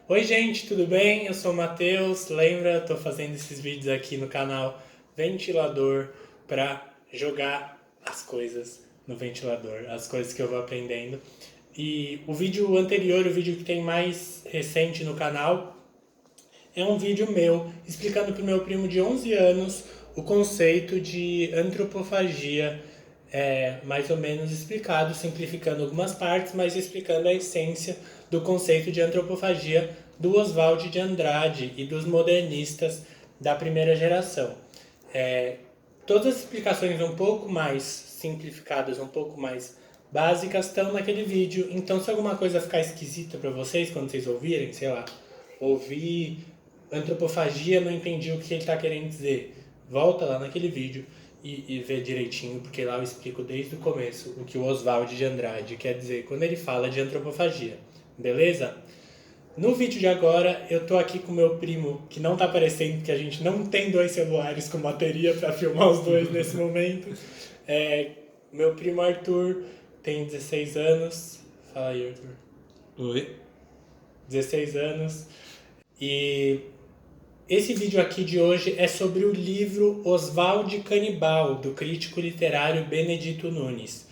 Oi, gente, tudo bem? Eu sou o Matheus. Lembra, eu tô fazendo esses vídeos aqui no canal Ventilador para jogar as coisas no ventilador, as coisas que eu vou aprendendo. E o vídeo anterior, o vídeo que tem mais recente no canal, é um vídeo meu explicando para o meu primo de 11 anos o conceito de antropofagia, mais ou menos explicado, simplificando algumas partes, mas explicando a essência do conceito de antropofagia do Oswald de Andrade e dos modernistas da primeira geração. É, Todas as explicações um pouco mais simplificadas, um pouco mais básicas, estão naquele vídeo. Então, se alguma coisa ficar esquisita para vocês quando vocês ouvirem, sei lá, ouvir antropofagia, não entendi o que ele está querendo dizer, volta lá naquele vídeo e vê direitinho, porque lá eu explico desde o começo o que o Oswald de Andrade quer dizer quando ele fala de antropofagia. Beleza? No vídeo de agora, eu tô aqui com meu primo, que não tá aparecendo, porque a gente não tem dois celulares com bateria para filmar os dois nesse momento. É, Meu primo Arthur tem 16 anos. Fala aí, Arthur. Oi. 16 anos. E esse vídeo aqui de hoje é sobre o livro Oswald Canibal, do crítico literário Benedito Nunes.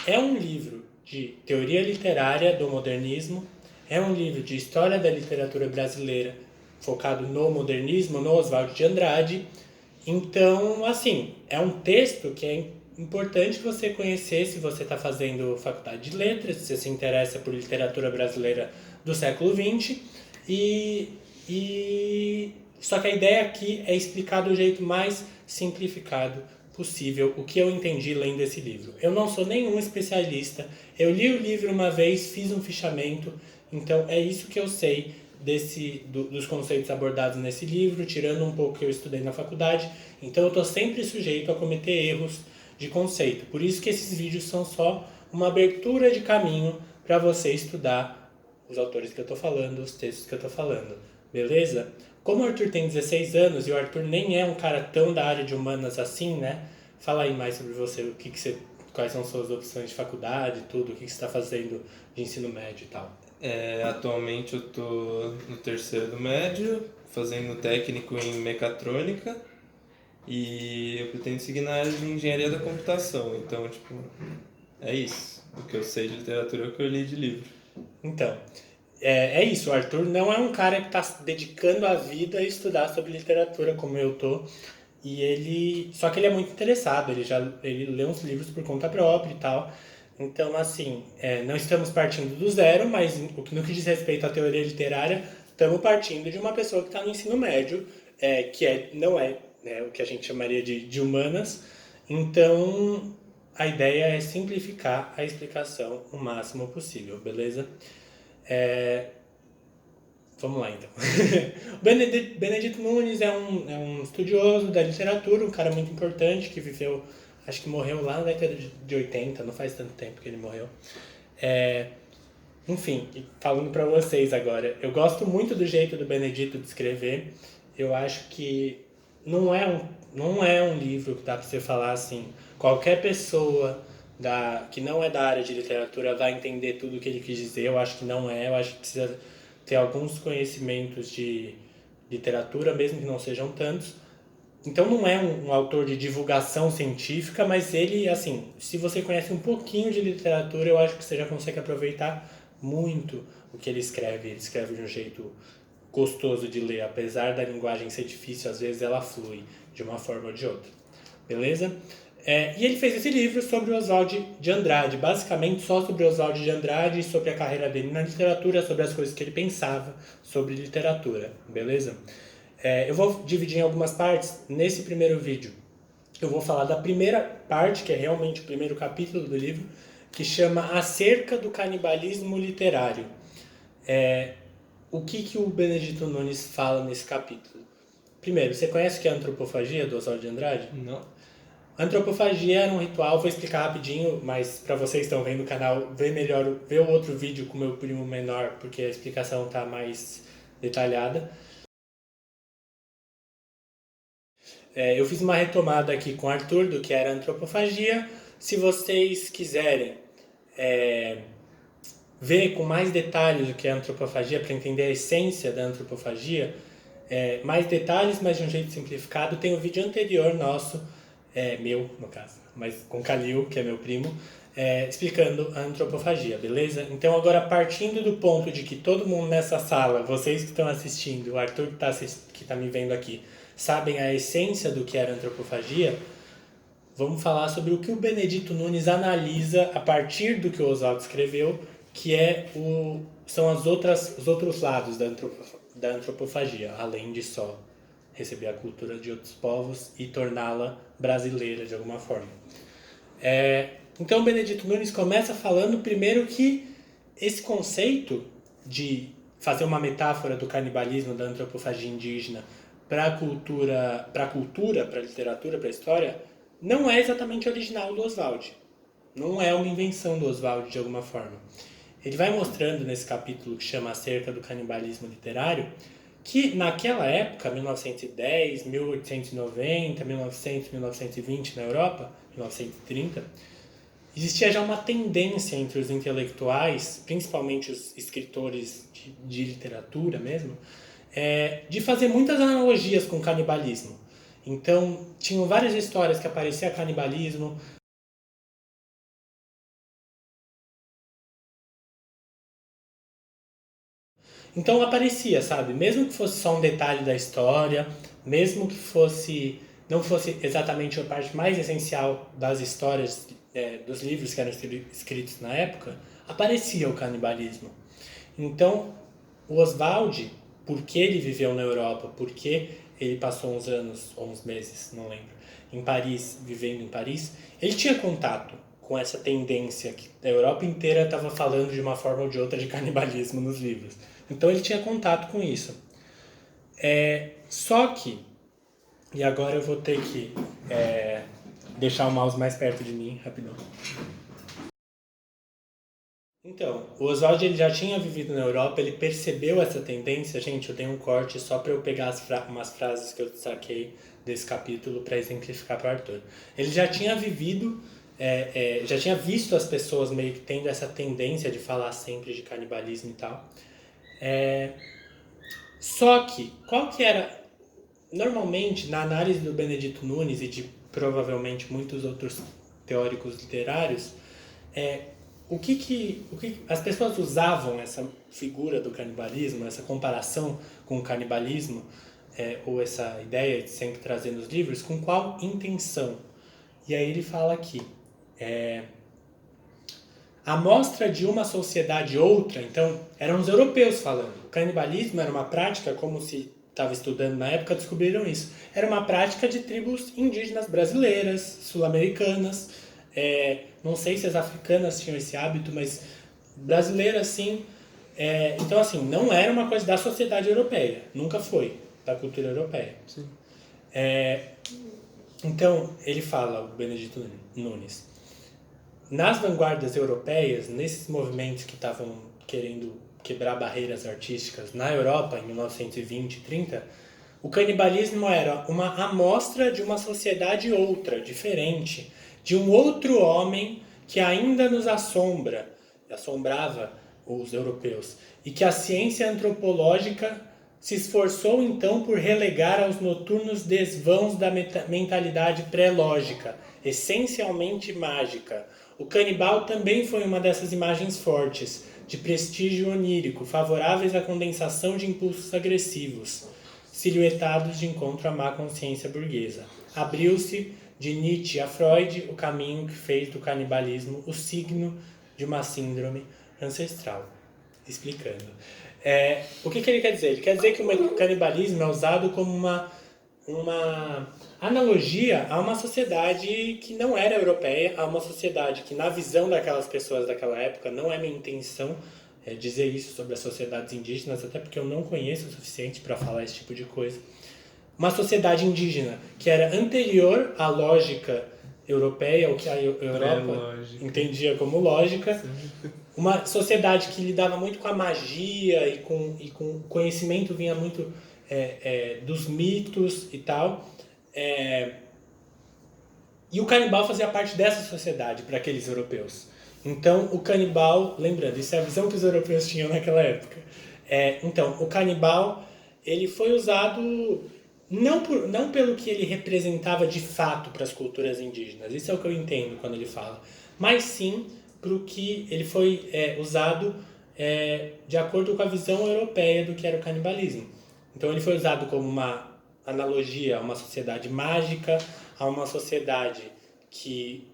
É um livro de teoria literária do modernismo, é um livro de história da literatura brasileira focado no modernismo, no Oswald de Andrade. Então, assim, é um texto que é importante você conhecer se você está fazendo faculdade de letras, se você se interessa por literatura brasileira do século XX. E, Só que a ideia aqui é explicar do jeito mais simplificado possível o que eu entendi lendo esse livro. Eu não sou nenhum especialista, eu li o livro uma vez, fiz um fichamento, então é isso que eu sei dos conceitos abordados nesse livro, tirando um pouco que eu estudei na faculdade. Então eu estou sempre sujeito a cometer erros de conceito. Por isso que esses vídeos são só uma abertura de caminho para você estudar os autores que eu estou falando, os textos que eu estou falando. Beleza? Como o Arthur tem 16 anos e o Arthur nem é um cara tão da área de humanas assim, né? Fala aí mais sobre você, quais são suas opções de faculdade, tudo, o que você está fazendo de ensino médio e tal. Atualmente eu tô no terceiro do médio, fazendo técnico em mecatrônica e eu pretendo seguir na área de engenharia da computação. Então, tipo, é isso. O que eu sei de literatura é o que eu li de livro. Então, é isso, o Arthur não é um cara que está dedicando a vida a estudar sobre literatura como eu tô. Só que ele é muito interessado, ele lê uns livros por conta própria e tal. Então, assim, não estamos partindo do zero, mas no que diz respeito à teoria literária, estamos partindo de uma pessoa que está no ensino médio, não é, né, o que a gente chamaria de humanas. Então, a ideia é simplificar a explicação o máximo possível, beleza? É, Vamos lá, então. O Benedito Nunes é um estudioso da literatura, um cara muito importante que viveu, acho que morreu lá na década de 80, não faz tanto tempo que ele morreu. É, Enfim, falando para vocês agora, eu gosto muito do jeito do Benedito de escrever. Eu acho que não é um livro que dá para você falar assim, qualquer pessoa que não é da área de literatura vai entender tudo o que ele quis dizer. Eu acho que não é, eu acho que precisa ter alguns conhecimentos de literatura, mesmo que não sejam tantos. Então não é um autor de divulgação científica, mas ele, assim, se você conhece um pouquinho de literatura, eu acho que você já consegue aproveitar muito o que ele escreve. Ele escreve de um jeito gostoso de ler, apesar da linguagem ser difícil, às vezes ela flui de uma forma ou de outra. Beleza? E ele fez esse livro sobre o Oswald de Andrade, basicamente só sobre o Oswald de Andrade, sobre a carreira dele na literatura, sobre as coisas que ele pensava sobre literatura, beleza? Eu vou dividir em algumas partes nesse primeiro vídeo. Eu vou falar da primeira parte, que é realmente o primeiro capítulo do livro, que chama Acerca do Canibalismo Literário. O que o Benedito Nunes fala nesse capítulo? Primeiro, você conhece o que é a antropofagia do Oswald de Andrade? Não? A antropofagia era um ritual, vou explicar rapidinho, mas para vocês que estão vendo o canal, vê o outro vídeo com o meu primo menor, porque a explicação está mais detalhada. Eu fiz uma retomada aqui com o Arthur do que era a antropofagia. Se vocês quiserem ver com mais detalhes o que é antropofagia, para entender a essência da antropofagia, mais detalhes, mas de um jeito simplificado, tem um vídeo anterior nosso, meu no caso, mas com Kalil, que é meu primo, explicando a antropofagia, beleza? Então agora partindo do ponto de que todo mundo nessa sala, vocês que estão assistindo, o Arthur que tá me vendo aqui, sabem a essência do que era antropofagia, vamos falar sobre o que o Benedito Nunes analisa a partir do que o Oswaldo escreveu, que são os outros lados da antropofagia, além de só receber a cultura de outros povos e torná-la brasileira de alguma forma. Então o Benedito Nunes começa falando primeiro que esse conceito de fazer uma metáfora do canibalismo, da antropofagia indígena para a cultura, para a literatura, para a história, não é exatamente original do Oswald. Não é uma invenção do Oswald de alguma forma. Ele vai mostrando nesse capítulo que chama Acerca do Canibalismo Literário que naquela época, 1910, 1890, 1900, 1920 na Europa, 1930, existia já uma tendência entre os intelectuais, principalmente os escritores de literatura mesmo, de fazer muitas analogias com o canibalismo. Então, tinham várias histórias que aparecia canibalismo. Então aparecia, sabe? Mesmo que fosse só um detalhe da história, mesmo que não fosse exatamente a parte mais essencial das histórias, dos livros que eram escritos na época, aparecia o canibalismo. Então, o Oswald, porque ele viveu na Europa, porque ele passou uns anos, ou uns meses, não lembro, em Paris, vivendo em Paris, ele tinha contato com essa tendência que a Europa inteira estava falando de uma forma ou de outra de canibalismo nos livros. Então ele tinha contato com isso. Só que, e agora eu vou ter que deixar o mouse mais perto de mim, rapidão. Então, o Oswald ele já tinha vivido na Europa, ele percebeu essa tendência. Gente, eu dei um corte só para eu pegar umas frases que eu destaquei desse capítulo para exemplificar para o Arthur. Ele já tinha vivido, já tinha visto as pessoas meio que tendo essa tendência de falar sempre de canibalismo e tal. Só que, qual que era... Normalmente, na análise do Benedito Nunes e de provavelmente muitos outros teóricos literários, o que as pessoas usavam essa figura do canibalismo, essa comparação com o canibalismo, ou essa ideia de sempre trazer nos livros, com qual intenção? E aí ele fala aqui, a mostra de uma sociedade outra, então, eram os europeus falando. O canibalismo era uma prática, como se estava estudando na época, descobriram isso. Era uma prática de tribos indígenas brasileiras, sul-americanas, não sei se as africanas tinham esse hábito, mas brasileiras sim. Então, assim, não era uma coisa da sociedade europeia, nunca foi, da cultura europeia. Sim. Então, ele fala, o Benedito Nunes, nas vanguardas europeias, nesses movimentos que estavam querendo quebrar barreiras artísticas na Europa, em 1920 e 30, o canibalismo era uma amostra de uma sociedade outra, diferente, de um outro homem que ainda nos assombrava os europeus, e que a ciência antropológica se esforçou então por relegar aos noturnos desvãos da mentalidade pré-lógica, essencialmente mágica. O canibal também foi uma dessas imagens fortes, de prestígio onírico, favoráveis à condensação de impulsos agressivos, silhuetados de encontro à má consciência burguesa. Abriu-se, de Nietzsche a Freud, o caminho que fez do canibalismo o signo de uma síndrome ancestral. Explicando. O que ele quer dizer? Ele quer dizer que o canibalismo é usado como uma analogia a uma sociedade que não era europeia, a uma sociedade que, na visão daquelas pessoas daquela época, não é minha intenção dizer isso sobre as sociedades indígenas, até porque eu não conheço o suficiente para falar esse tipo de coisa. Uma sociedade indígena que era anterior à lógica europeia, o que a Europa entendia como lógica. Sim. Uma sociedade que lidava muito com a magia e com conhecimento vinha muito dos mitos e tal. E o canibal fazia parte dessa sociedade para aqueles europeus. Então, o canibal, lembrando, isso é a visão que os europeus tinham naquela época. Então, o canibal, ele foi usado não pelo que ele representava de fato para as culturas indígenas, isso é o que eu entendo quando ele fala, mas sim para o que ele foi usado de acordo com a visão europeia do que era o canibalismo. Então, ele foi usado como uma analogia a uma sociedade mágica, a uma sociedade que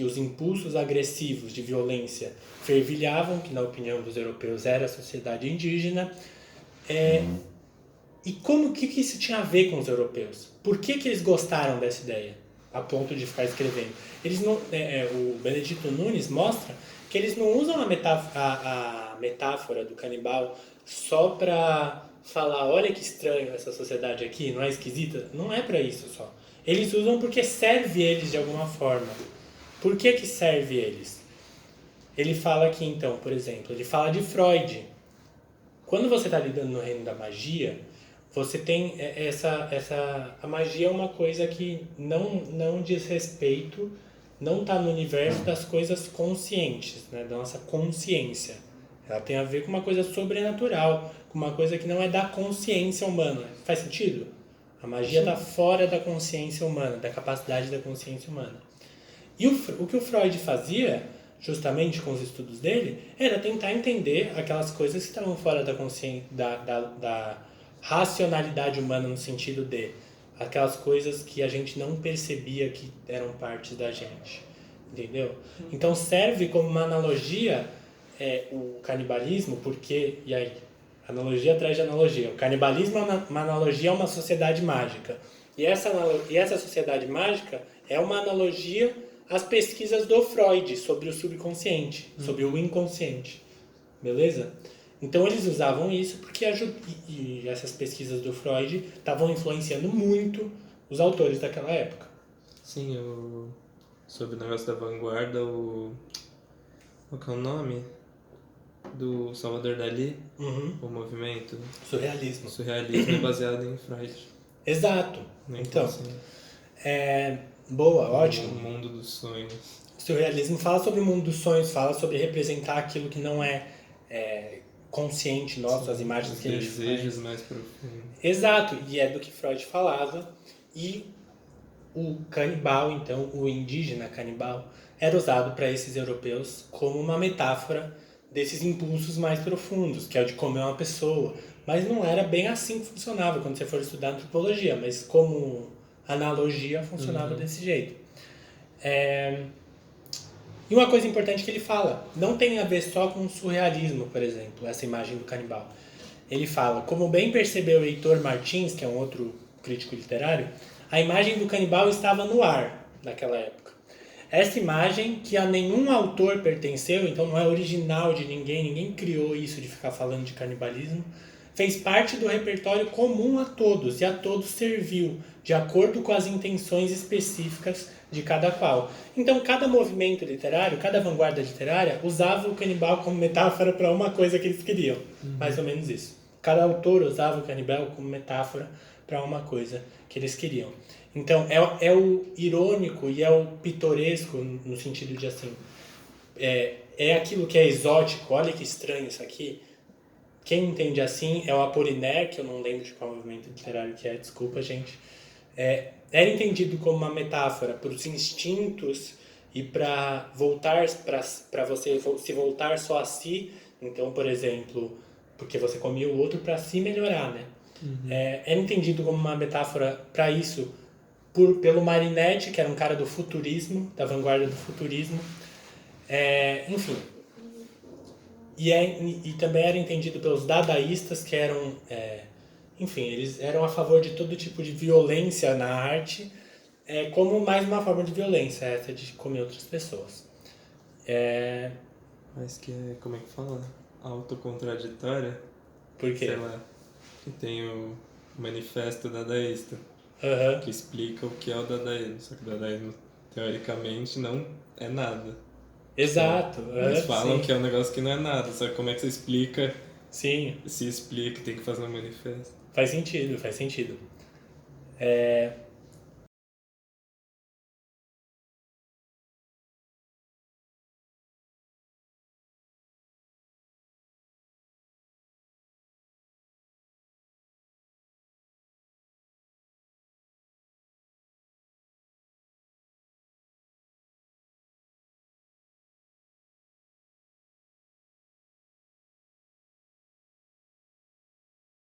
os impulsos agressivos de violência fervilhavam, que na opinião dos europeus era a sociedade indígena. E que isso tinha a ver com os europeus? Por que eles gostaram dessa ideia, a ponto de ficar escrevendo? Eles não, o Benedito Nunes mostra que eles não usam a metáfora do canibal só para falar, olha que estranho essa sociedade aqui, não é esquisita? Não é para isso só. Eles usam porque serve eles de alguma forma. Por que serve eles? Ele fala aqui então, por exemplo, ele fala de Freud. Quando você está lidando no reino da magia, você tem a magia é uma coisa que não diz respeito, não está no universo das coisas conscientes, né, da nossa consciência. Ela tem a ver com uma coisa sobrenatural, com uma coisa que não é da consciência humana. Faz sentido? A magia está fora da consciência humana, da capacidade da consciência humana. E o que o Freud fazia, justamente com os estudos dele, era tentar entender aquelas coisas que estavam fora da consciência, da racionalidade humana, no sentido de aquelas coisas que a gente não percebia que eram partes da gente. Entendeu? Então serve como uma analogia o canibalismo, porque, e aí, analogia atrás de analogia. O canibalismo é uma analogia a uma sociedade mágica. E essa sociedade mágica é uma analogia às pesquisas do Freud sobre o subconsciente, sobre o inconsciente. Beleza? Então eles usavam isso porque e essas pesquisas do Freud estavam influenciando muito os autores daquela época. Sim, sobre o negócio da vanguarda, qual que é o nome? Do Salvador Dalí, o movimento. Surrealismo. O surrealismo é baseado em Freud. Exato. Então, boa, ótimo. O mundo dos sonhos. O surrealismo fala sobre o mundo dos sonhos, fala sobre representar aquilo que não é consciente nosso, sim, as imagens que a gente faz. Desejos mais profundos. Exato, e é do que Freud falava. E o canibal, então, o indígena canibal, era usado para esses europeus como uma metáfora desses impulsos mais profundos, que é o de comer uma pessoa. Mas não era bem assim que funcionava quando você for estudar antropologia, mas como analogia funcionava desse jeito. E uma coisa importante que ele fala, não tem a ver só com o surrealismo, por exemplo, essa imagem do canibal. Ele fala, como bem percebeu Heitor Martins, que é um outro crítico literário, a imagem do canibal estava no ar naquela época. Essa imagem, que a nenhum autor pertenceu, então não é original de ninguém criou isso de ficar falando de canibalismo, fez parte do repertório comum a todos, e a todos serviu, de acordo com as intenções específicas de cada qual. Então, cada movimento literário, cada vanguarda literária, usava o canibal como metáfora para uma coisa que eles queriam. Mais ou menos isso. Cada autor usava o canibal como metáfora para uma coisa que eles queriam. Então, é o irônico e é o pitoresco, no sentido de assim, é aquilo que é exótico, olha que estranho isso aqui. Quem entende assim é o Apollinaire, que eu não lembro de qual movimento literário que é, desculpa, gente. Era entendido como uma metáfora para os instintos e para você se voltar só a si. Então, por exemplo, porque você comia o outro para se melhorar, né? Era entendido como uma metáfora para isso pelo Marinetti, que era um cara do futurismo, da vanguarda do futurismo. Enfim. E também era entendido pelos dadaístas, que eram... enfim, eles eram a favor de todo tipo de violência na arte, como mais uma forma de violência, essa de comer outras pessoas. Mas que como é que fala? Autocontraditória? Por quê? Sei lá, que tem o manifesto dadaísta, que explica o que é o dadaísmo, só que o dadaísmo, teoricamente, não é nada. Exato. Eles falam sim. que é um negócio que não é nada, só que como é que você explica? Sim. Se explica, tem que fazer um manifesto. Faz sentido.